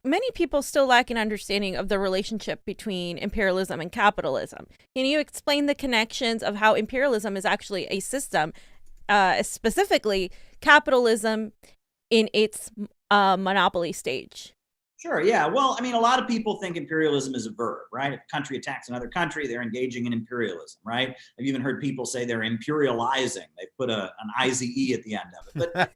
many people still lack an understanding of the relationship between imperialism and capitalism. Can you explain the connections of how imperialism is actually a system, specifically capitalism in its monopoly stage? Sure. Yeah. Well, I mean, a lot of people think imperialism is a verb, right? If a country attacks another country, they're engaging in imperialism, right? I've even heard people say they're imperializing. They put an IZE at the end of it. But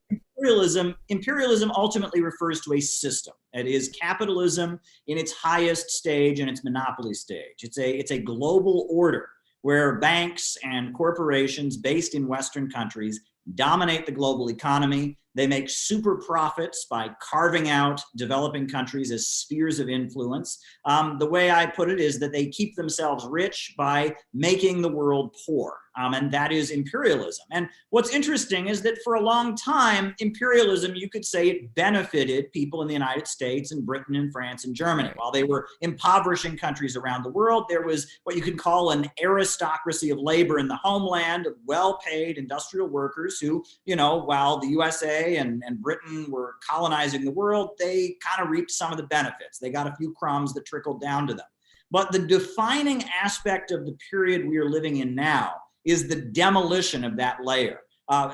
imperialism ultimately refers to a system. It is capitalism in its highest stage and its monopoly stage. It's a global order where banks and corporations based in Western countries dominate the global economy. They make super profits by carving out developing countries as spheres of influence. The way I put it is that they keep themselves rich by making the world poor. And that is imperialism. And what's interesting is that for a long time, imperialism, you could say it benefited people in the United States and Britain and France and Germany. While they were impoverishing countries around the world, there was what you could call an aristocracy of labor in the homeland, of well-paid industrial workers who, while the USA and Britain were colonizing the world, they kind of reaped some of the benefits. They got a few crumbs that trickled down to them. But the defining aspect of the period we are living in now is the demolition of that layer.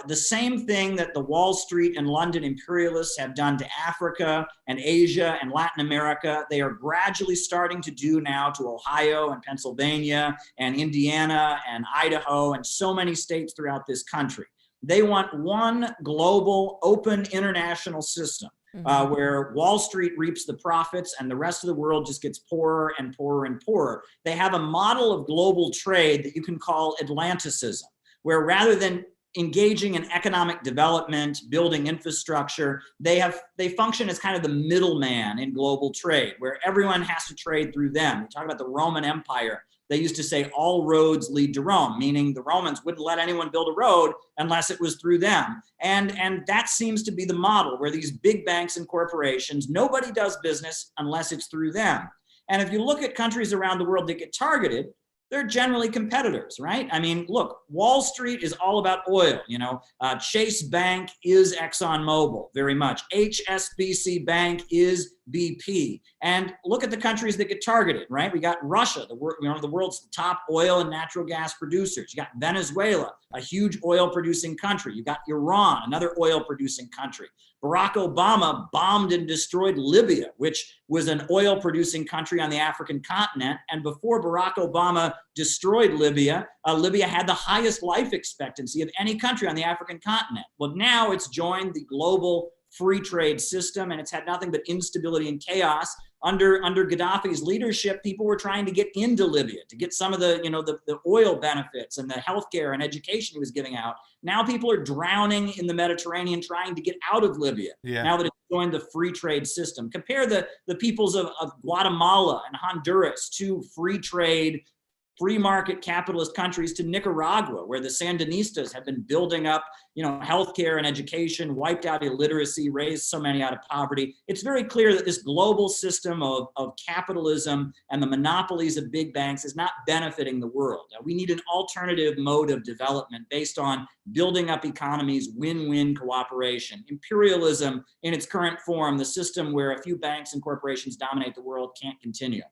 The same thing that the Wall Street and London imperialists have done to Africa and Asia and Latin America, they are gradually starting to do now to Ohio and Pennsylvania and Indiana and Idaho and so many states throughout this country. They want one global, open international system where Wall Street reaps the profits and the rest of the world just gets poorer and poorer and poorer. They have a model of global trade that you can call Atlanticism, where rather than engaging in economic development, building infrastructure, they function as kind of the middleman in global trade, where everyone has to trade through them. We talk about the Roman Empire. They used to say all roads lead to Rome, meaning the Romans wouldn't let anyone build a road unless it was through them. And that seems to be the model where these big banks and corporations, nobody does business unless it's through them. And if you look at countries around the world that get targeted, they're generally competitors, right? I mean, look, Wall Street is all about oil. Chase Bank is ExxonMobil, very much. HSBC Bank is BP. And look at the countries that get targeted, right? We got Russia, the world's top oil and natural gas producers. You got Venezuela, a huge oil producing country. You got Iran, another oil producing country. Barack Obama bombed and destroyed Libya, which was an oil producing country on the African continent. And before Barack Obama destroyed Libya, Libya had the highest life expectancy of any country on the African continent. Well, now it's joined the global free trade system, and it's had nothing but instability and chaos. Under Gaddafi's leadership, people were trying to get into Libya to get some of the oil benefits and the healthcare and education he was giving out. Now people are drowning in the Mediterranean trying to get out of Libya. Yeah. Now that it's joined the free trade system. Compare the peoples of Guatemala and Honduras, two free trade, free market capitalist countries, to Nicaragua, where the Sandinistas have been building up, healthcare and education, wiped out illiteracy, raised so many out of poverty. It's very clear that this global system of capitalism and the monopolies of big banks is not benefiting the world. We need an alternative mode of development based on building up economies, win-win cooperation. Imperialism in its current form, the system where a few banks and corporations dominate the world, can't continue.